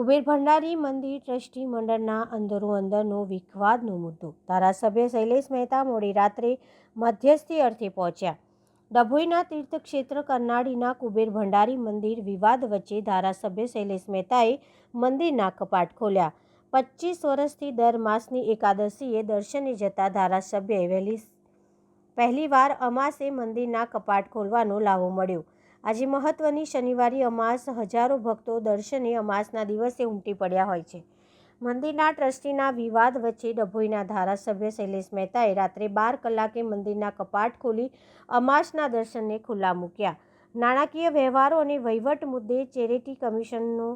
કુબેર ભંડારી મંદિર ટ્રસ્ટી મંડળના અંદરોઅંદરનો વિવાદનો મુદ્દો. ધારાસભ્ય શૈલેષ મહેતા મોડી રાત્રે મધ્યસ્થી અર્થે પહોંચ્યા. ડભોઈના તીર્થક્ષેત્ર કરનાળીના કુબેર ભંડારી મંદિર વિવાદ વચ્ચે ધારાસભ્ય શૈલેષ મહેતાએ મંદિરના કપાટ ખોલ્યા. 25 વર્ષથી દર માસની એકાદશીએ દર્શને જતા ધારાસભ્યએ પહેલીવાર અમાસે મંદિરના કપાટ ખોલવાનો લાવો મળ્યો. આજે મહત્વની શનિવારી અમાસ, હજારો ભક્તો દર્શને અમાસના દિવસે ઉમટી પડ્યા હોય છે. મંદિરના ટ્રસ્ટીના વિવાદ વચ્ચે ડભોઈના ધારાસભ્ય શૈલેષ મહેતાએ રાત્રે 12 કલાકે મંદિરના કપાટ ખોલી અમાસના દર્શનને ખુલ્લા મૂક્યા. નાણાકીય વ્યવહારો અને વહીવટ મુદ્દે ચેરિટી કમિશનનો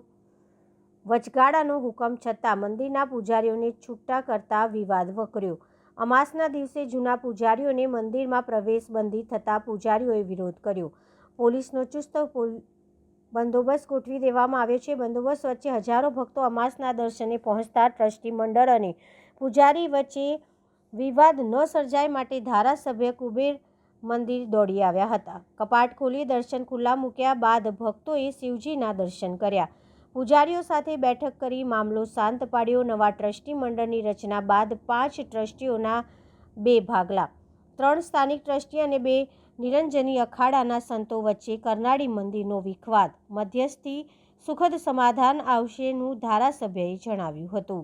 વચગાળાનો હુકમ છતાં મંદિરના પૂજારીઓને છૂટા કરતા વિવાદ વકર્યો. અમાસના દિવસે જૂના પૂજારીઓને મંદિરમાં પ્રવેશ બંધી થતાં પૂજારીઓએ વિરોધ કર્યો. પોલીસનો ચુસ્ત બંદોબસ્ત ગોઠવી દેવામાં આવ્યો છે. બંદોબસ્ત વચ્ચે હજારો ભક્તો અમાસના દર્શને પહોંચતા ટ્રસ્ટી મંડળ અને પૂજારી વચ્ચે વિવાદ ન સર્જાય માટે ધારાસભ્ય કુબેર મંદિર દોડી આવ્યા હતા. કપાટ ખોલી દર્શન ખુલ્લા મૂક્યા બાદ ભક્તોએ શિવજીના દર્શન કર્યા. પૂજારીઓ સાથે બેઠક કરી મામલો શાંત પાડ્યો. નવા ટ્રસ્ટી મંડળની રચના બાદ 5 ટ્રસ્ટીઓના 2 ભાગલા, 3 સ્થાનિક ટ્રસ્ટી અને 2 નિરંજની અખાડાના સંતો વચ્ચે કરનાળી મંદિરનો વિવાદ મધ્યસ્થી સુખદ સમાધાન આવશેનું ધારાસભ્યએ જણાવ્યું હતું.